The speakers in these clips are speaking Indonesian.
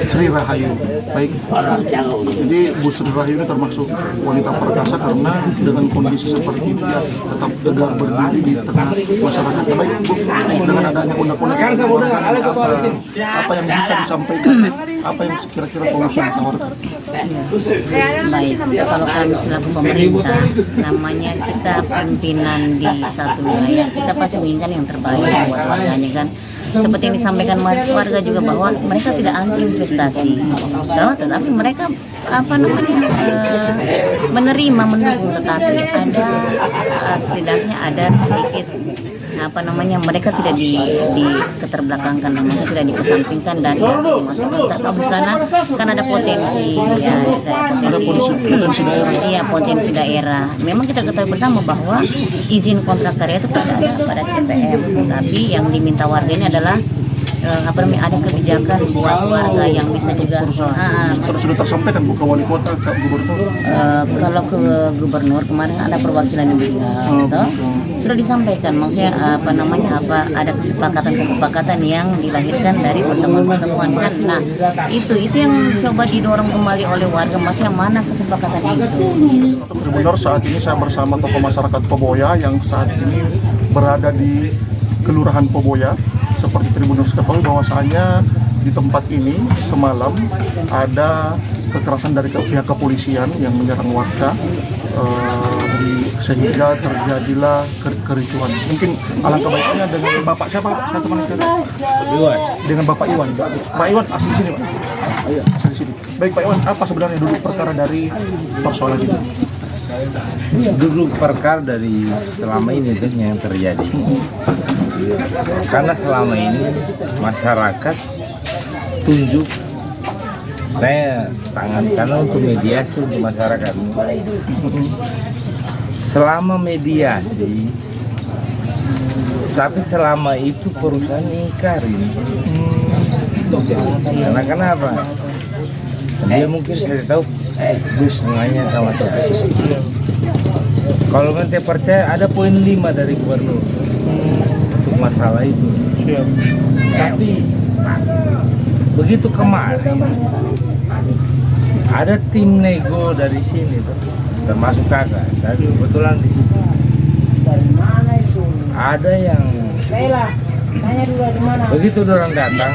Sri Rahayu. Baik. Jadi Bu Sri Rahayu ini termasuk wanita perkasa karena dengan kondisi seperti ini dia tetap tegar berdiri di tengah masyarakat. Baik Bu, dengan adanya undang-undang apa yang bisa disampaikan, apa yang kira-kira solusi ditawarkan? Baik, kalau kami selaku pemerintah, namanya kita pimpinan di satu wilayah, kita pasti menginginkan yang terbaik buat warganya kan. Seperti yang disampaikan warga juga bahwa mereka tidak anti investasi, tetapi mereka menerima, mendukung, tetapi ada setidaknya ada sedikit mereka tidak diketerbelakangkan, namanya tidak dikesampingkan dari masyarakat. Tahu di sana kan ada potensi potensi daerah. Memang kita ketahui bersama bahwa izin kontrak karya itu ada pada CPM, tapi yang diminta warga ini adalah ada kebijakan buat warga yang bisa juga sudah tersampaikan Bu ke wali kota, ke gubernur? Kalau ke gubernur kemarin ada perwakilan yang sudah disampaikan, maksudnya ada kesepakatan yang dilahirkan dari pertemuan kan. Nah itu yang coba didorong kembali oleh warga, maksudnya mana kesepakatan itu. Gubernur, saat ini saya bersama tokoh masyarakat Poboya yang saat ini berada di Kelurahan Poboya. Seperti Tribuners ketahui bahwasanya di tempat ini semalam ada kekerasan dari pihak kepolisian yang menyerang warga, sehingga terjadilah kericuhan. Mungkin alangkah baiknya dengan Bapak siapa? Saya teman kita. Iwan. Dengan Bapak Iwan. Pak Iwan asli sini, Pak. Iya, asli sini. Baik Pak Iwan, apa sebenarnya duduk perkara dari persoalan itu? Duduk perkara dari selama ini itu yang terjadi. Karena selama ini masyarakat tunjuk saya tangan karena untuk mediasi untuk masyarakat. Selama mediasi, tapi selama itu perusahaan ingkarin. Karena kenapa? Dia mungkin saya tahu hubungannya sama Topik. Kalau nanti percaya ada poin 5 dari gubernur untuk masalah itu. Tapi begitu kemarin ada tim nego dari sini tuh, termasuk kakak. Saya kebetulan di situ. Ada yang begitu orang datang,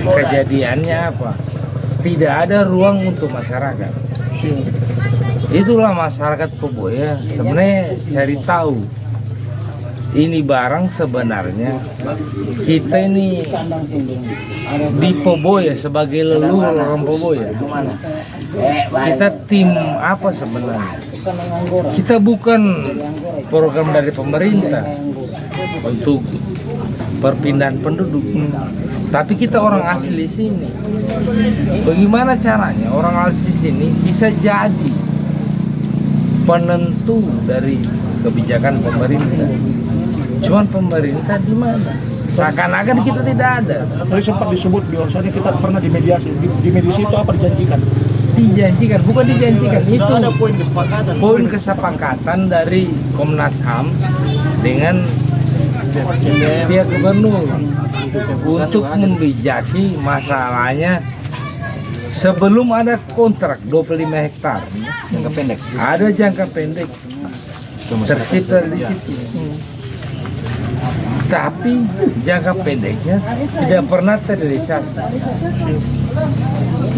kejadiannya apa? Tidak ada ruang untuk masyarakat. Itulah masyarakat Poboya sebenarnya cari tahu ini barang sebenarnya kita ini di Poboya sebagai leluhur orang Poboya. Kita tim apa sebenarnya? Kita bukan program dari pemerintah untuk perpindahan penduduk. Tapi kita orang asli sini. Bagaimana caranya orang asli sini bisa jadi penentu dari kebijakan pemerintah? Cuman pemerintah di mana? Seakan-akan kita tidak ada. Tadi sempat disebut bahwasanya kita pernah dimediasi. Di mediasi itu apa dijanjikan? Dijanjikan, bukan dijanjikan. Itu ada poin kesepakatan. Poin kesepakatan dari Komnas HAM dengan pihak gubernur untuk membijaki masalahnya sebelum ada kontrak 25 hektar. Jangka pendek. Ada jangka pendek tercipta di situ. Tapi jangka pendeknya tidak pernah terrealisasi.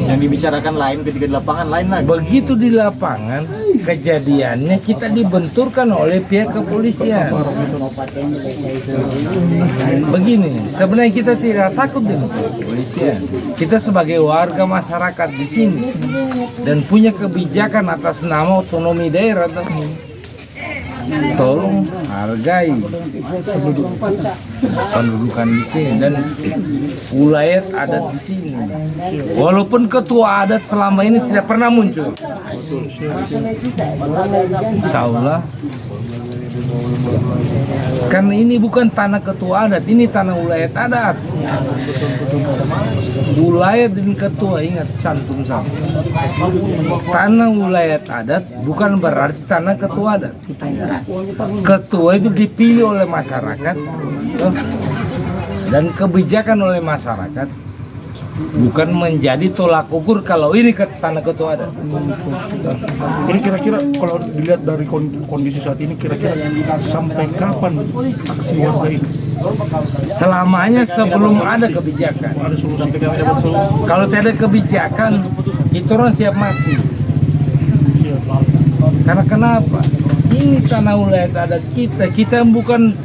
Yang dibicarakan lain, ketika di lapangan lain lagi. Begitu di lapangan kejadiannya kita dibenturkan oleh pihak kepolisian. Begini, sebenarnya kita tidak takut dengan kepolisian. Kita sebagai warga masyarakat di sini dan punya kebijakan atas nama otonomi daerah. Tolong hargai pendudukan di sini dan wilayah adat di sini. Walaupun ketua adat selama ini tidak pernah muncul, insya Allah. Karena ini bukan tanah ketua adat, ini tanah wilayah adat. Wilayah dan ketua, ingat cantum sama. Tanah wilayah adat bukan berarti tanah ketua adat. Ketua itu dipilih oleh masyarakat dan kebijakan oleh masyarakat bukan menjadi tolak ukur kalau ini ke tanah ketua ada. Ini kira-kira kalau dilihat dari kondisi saat ini, kira-kira sampai kapan aksi warga ini? Selamanya sebelum ada kebijakan. Ada solusi? Kalau tidak ada kebijakan, itu orang siap mati. Karena kenapa? Ini tanah wilayah ada kita bukan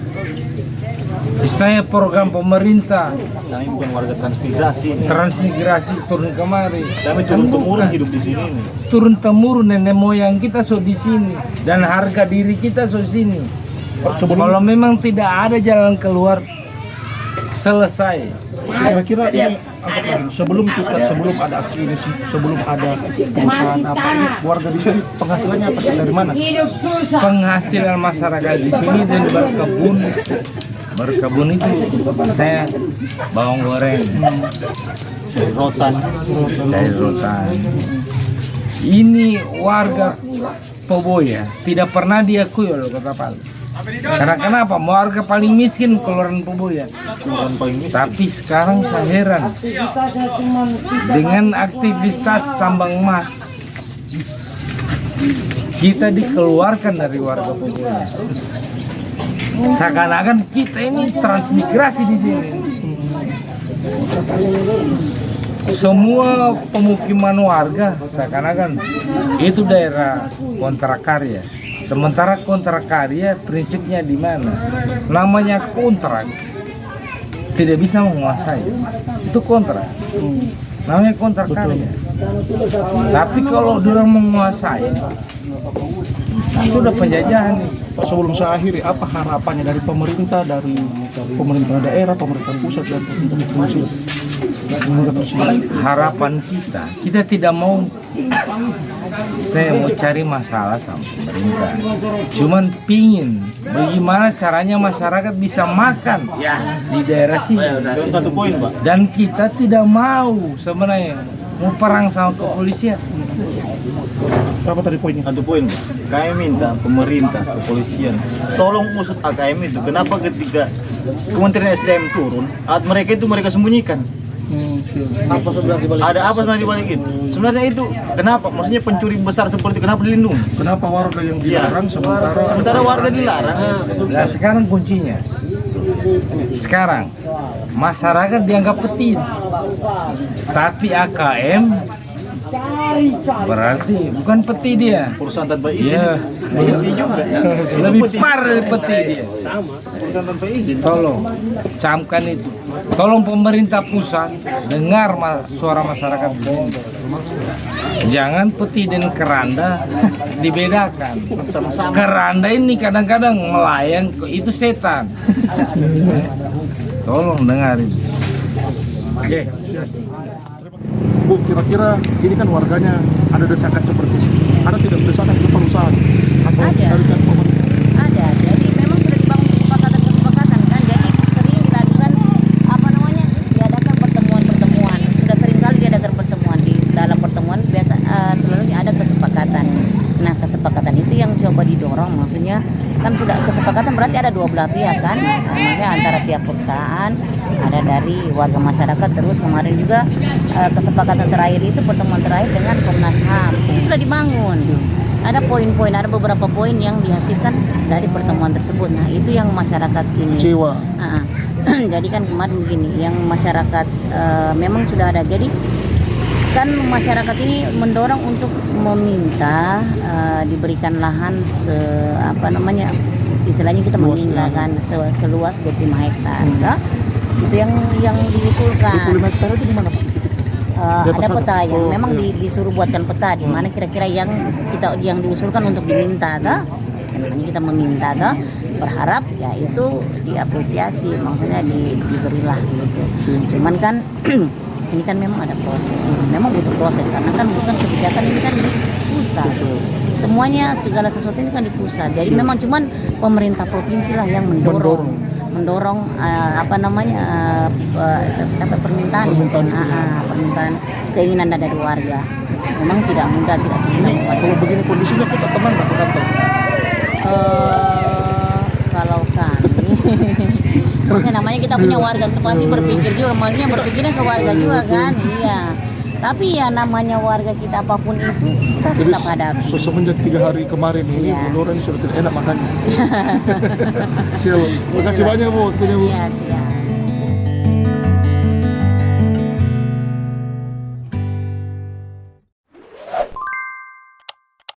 istilahnya program pemerintah. Kami bukan warga Transmigrasi turun kemari. Kami turun-temurun hidup di sini. Turun temurun nenek moyang kita so di sini dan harga diri kita so sini. Kalau memang tidak ada jalan keluar, selesai. Kira-kira ini sebelum ada aksi ini, sebelum ada perusahaan apa ini, warga di sini penghasilannya apa, dari mana? Penghasilan masyarakat di sini dan berkebun itu saya bawang goreng, cair rotan. Ini warga Poboya tidak pernah diakui oleh Kota Palu. Karena kenapa? Warga paling miskin Kelurahan Poboya. Tapi sekarang saya heran dengan aktivitas tambang emas, kita dikeluarkan dari warga Poboya. Seakan-akan kita ini transmigrasi di sini. Semua pemukiman warga seakan-akan itu daerah kontrak karya. Sementara kontrak karya prinsipnya di mana? Namanya kontrak tidak bisa menguasai. Itu kontrak. Namanya kontrak karya. Tapi kalau orang menguasai, itu udah penjajahan nih. Sebelum saya akhiri, apa harapannya dari pemerintah daerah, pemerintah pusat, dan pemerintah provinsi? Harapan kita tidak mau cari masalah sama pemerintah. Cuman pingin bagaimana caranya masyarakat bisa makan di daerah sini. Satu poin, Pak. Dan kita tidak mau sebenarnya mau perang sama kepolisian. Apa tadi poinnya? Satu poin, Pak. Kami minta pemerintah, kepolisian, tolong usut AKM itu. Kenapa ketika Kementerian SDM turun, mereka sembunyikan? Ada apa sebenarnya di balik itu? Sebenarnya itu kenapa? Maksudnya pencuri besar seperti itu kenapa dilindungi? Kenapa warga yang dilarang Sementara warga dilarang. Nah sekarang kuncinya. Sekarang masyarakat dianggap petin, tapi AKM berarti bukan peti dia. Perusahaan tanpa izin. Iya. Peti juga. Lebih parah dari peti dia. Perusahaan tanpa izin. Tolong camkan itu. Tolong pemerintah pusat dengar suara masyarakat di sini. Jangan peti dan keranda dibedakan. Keranda ini kadang-kadang melayang, itu setan. Tolong dengarin. Oke. Bu, kira-kira ini kan warganya ada desakan seperti ini. Ada tidak desakan ke perusahaan atau dari pihak pemerintah? Ada, jadi memang sudah dibangun kesepakatan kan, jadi sering dilakukan diadakan pertemuan. Sudah sering kali diadakan pertemuan. Di dalam pertemuan biasa selalu ada kesepakatan. Nah kesepakatan itu yang coba didorong, maksudnya kan sudah kesepakatan berarti ada dua belah pihak kan, maksudnya antara pihak perusahaan, ada dari warga masyarakat, terus kemarin juga kesepakatan terakhir itu pertemuan terakhir dengan Komnas HAM itu sudah dibangun. Ada poin-poin, ada beberapa poin yang dihasilkan dari pertemuan tersebut. Nah itu yang masyarakat ini Kecewa. jadi kan kemarin begini, yang masyarakat memang sudah ada. Jadi kan masyarakat ini mendorong untuk meminta diberikan lahan istilahnya kita meminta kan seluas 25 hektar. Itu yang diusulkan. 25 hektar itu di mana, Pak? Ada peta yang memang disuruh buatkan peta di mana kira-kira yang diusulkan untuk diminta makanya kita meminta berharap ya itu diapresiasi, maksudnya diberilah gitu. Cuman kan ini kan memang ada proses, memang butuh proses karena kan bukan kebijakan ini kan di pusat. Semuanya segala sesuatu ini kan di pusat. Jadi memang cuman pemerintah provinsi lah yang mendorong permintaan keinginan dari warga. Memang tidak mudah, tidak semudah. Kalau begini kondisinya kita tenang nggak ke kantor? Kalau kami Maksudnya namanya kita punya warga, pasti berpikir juga, maksudnya berpikirnya ke warga juga kan, iya. Tapi ya namanya warga kita apapun itu kita Jadi tetap hadapi. semenjak 3 hari kemarin ini Iya. Bu Nora ini sudah tidak enak makannya. Siap, Bu. Terima kasih banyak Bu waktunya Bu. Iya, siap.